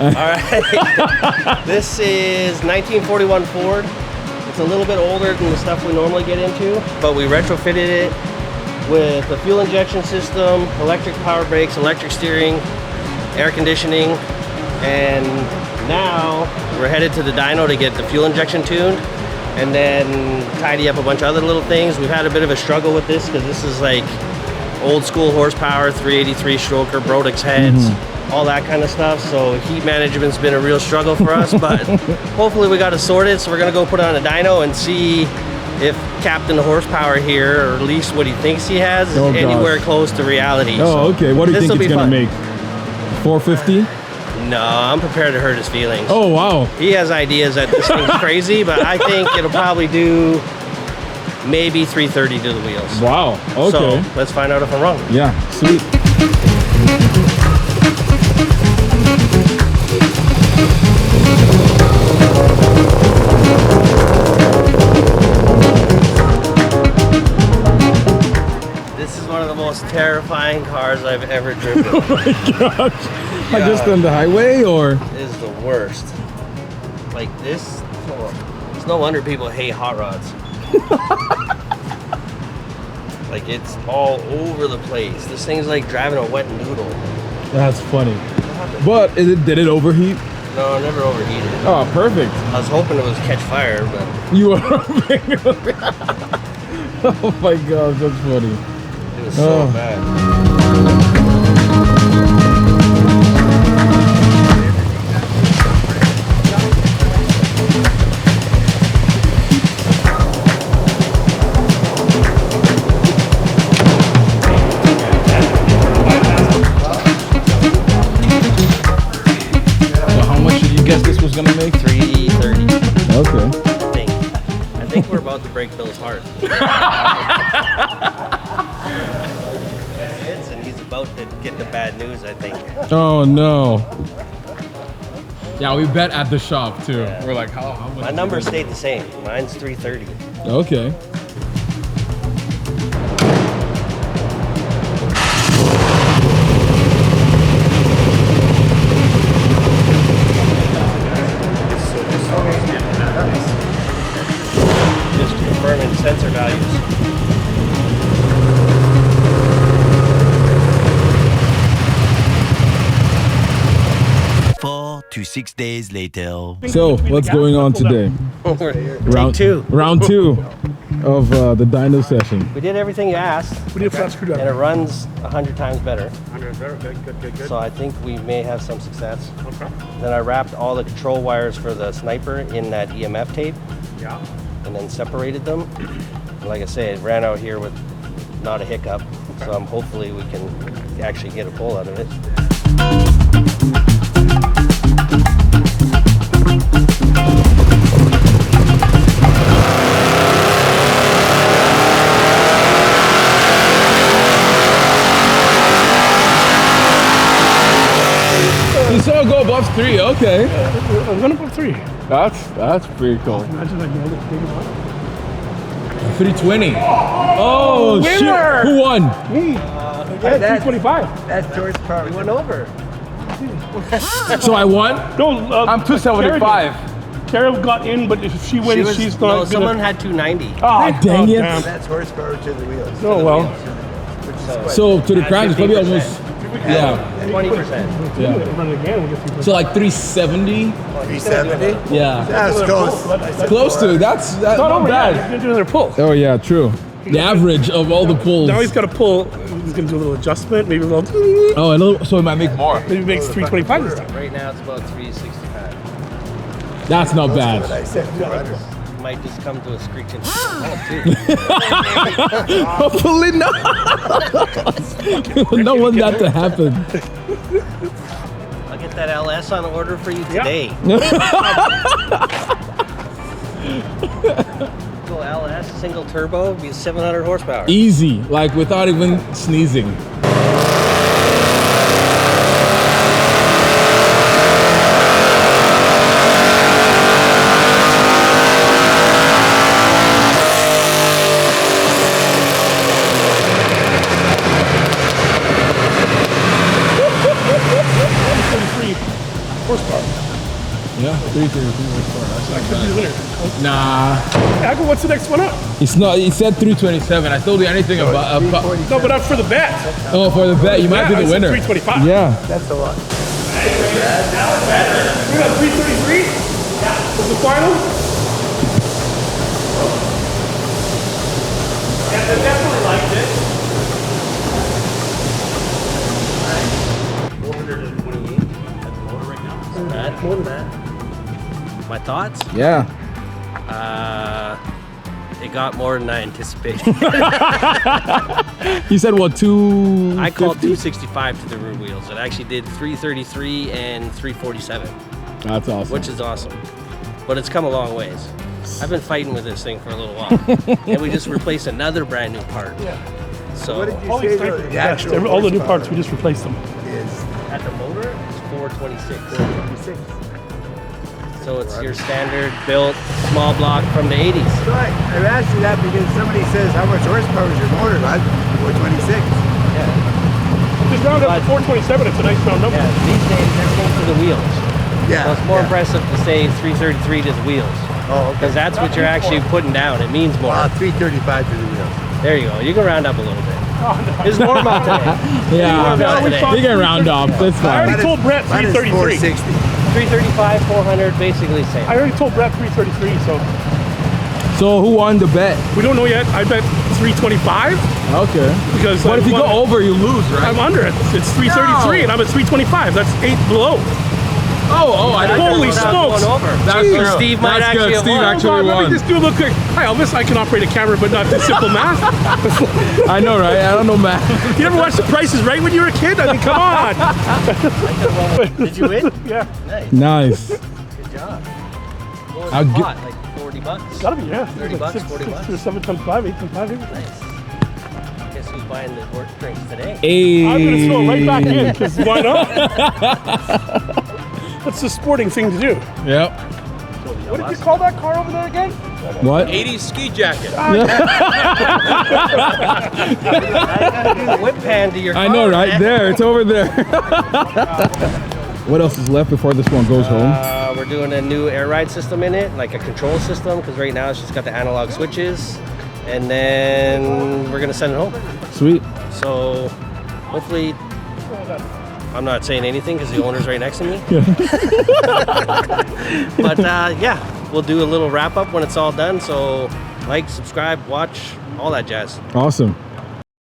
All right. This is 1941 Ford. It's a little bit older than the stuff we normally get into, but we retrofitted it with a fuel injection system, electric power brakes, electric steering, air conditioning, and now we're headed to the dyno to get the fuel injection tuned and then tidy up a bunch of other little things. We've had a bit of a struggle with this because this is like old school horsepower, 383 stroker, Brodix heads, all that kind of stuff. So heat management's been a real struggle for us, but hopefully we got it sorted. So we're gonna go put it on a dyno and see if Captain Horsepower here, or at least what he thinks he has, is anywhere close to reality. Oh, okay. What do you think it's gonna make? 450? No, I'm prepared to hurt his feelings. Oh, wow. He has ideas that this thing's crazy, but I think it'll probably do maybe 330 to the wheels. Wow. Okay. So let's find out if I'm wrong. Yeah, sweet. This is one of the most terrifying cars I've ever driven. Oh my gosh. Like just on the highway, or? It is the worst. Like this, it's no wonder people hate hot rods. Like it's all over the place. This thing's like driving a wet noodle. That's funny. But did it overheat? No, it never overheated. Oh, perfect. I was hoping it was catch fire, but You were Oh my gosh, that's funny. it was so bad. Gonna make 330. Okay. I think we're about to break Bill's heart. And he's about to get the bad news, I think. Oh no. Yeah, we bet at the shop too. Yeah. We're like, how much? My number stayed the same. Mine's 330. Okay. Just confirming sensor values. 4 to 6 days later. So, what's going on today? Round two. Round two of the dyno session. We did everything you asked. We did a flat screwdriver. And it runs 100 times better. 100 better. Good. So I think we may have some success. Okay. Then I wrapped all the control wires for the sniper in that EMF tape. Yeah. And then separated them. And like I said, it ran out here with not a hiccup. So hopefully we can actually get a pull out of it. You saw it go above 3, okay. I went above 3. That's pretty cool. Imagine like nailed it big enough. 320. Oh, winner! shit. Who won? Me. Yeah, 325. That's George Carr. We went over. So I won? No, I'm 275. Kara got in, but if she wins, she's not. No, someone had 290. Ah, dang it. Damn. That's horsepower to the wheels. Oh, well. So to the crowd, it's probably almost, yeah. 20%. Yeah. Run it again, we'll get 3%. So like 370? 370? Yeah. That's close. Close to, that's not not over yet. He's bad. gonna do another pull. Oh yeah, true. The average of all the pulls. Now he's got to pull. He's gonna do a little adjustment, maybe a little. Oh, a little, so it might make more. Maybe makes 325 this time. Right now it's about 365. That's not bad. I said 200. Might just come to a screeching halt too. Hopefully not. We don't want that to happen. I'll get that LS on order for you today. Go LS single turbo, be 700 horsepower. Easy, like without even sneezing. horsepower. Yeah, 333 horsepower. That's not Could be the bad. winner. Nah, Agua, what's the next one up? it's not. He said 327. I told you anything about. No, but up for the bet. Oh, for the bet, you might be I the said winner. 325. Yeah. That's a lot. We got 333. Was the final? Yeah, I definitely liked it. 428 at the motor right now. More than that. My thoughts? Yeah. It got more than I anticipated. You said what? 2. I called 265 to the rear wheels. It actually did 333 and 347, That's awesome. which is awesome. But it's come a long ways. I've been fighting with this thing for a little while, and we just replaced another brand new part. So What did you Holy say strength the is the best. actual All the new horsepower parts, we just replaced them. is? at the motor, it's 426. 56. So it's your standard built small block from the 80s. So I've asked you that because somebody says, how much horsepower is your motor, bud? 426. Just round up to 427, it's a nice round number. Yeah, these days everything's to the wheels. Yeah. So it's more yeah. impressive to say 333 to the wheels. Oh, okay. Because that's what you're actually putting down. It means more. 335 to the wheels. There you go. You can round up a little bit. It's warm out today. Yeah. No, we You can round up. That's I fine. already told Brett Mine is 333. 460. 335, 400, basically same. I already told Brett 333, so So who won the bet? we don't know yet. I bet 325 Okay. because But if you go over, you lose, right? I'm under it. It's 333 and I'm at 325. That's 8 below. Oh, I didn't Holy know that. smokes. Going over. That's Jeez. true. Steve might That's actually good. have Steve won. actually Let won. me just do a look quick. Hi Elvis, I can operate a camera, but not this simple math. I know, right? I don't know math. You ever watch The Price is Right when you were a kid? I mean, come on. Did you win? Yeah, Nice. Good job. What I'll was the gi- pot? Like 40 bucks? gotta be, yeah. 30 bucks, 40 bucks? 7 times 5, 8 times 5. Nice. Guess who's buying the work drinks today? Hey. I'm gonna throw it right back in, because why not? That's the sporting thing to do. Yep. What did you call that car over there again? What? 80s ski jacket. I gotta do the whip pan to your car. I know, right? man. There. It's over there. What else is left before this one goes home? We're doing a new air ride system in it, like a control system, because right now it's just got the analog switches. And then we're gonna send it home. Sweet. So hopefully, I'm not saying anything because the owner's right next to me. But yeah, we'll do a little wrap up when it's all done. So like, subscribe, watch, all that jazz. Awesome.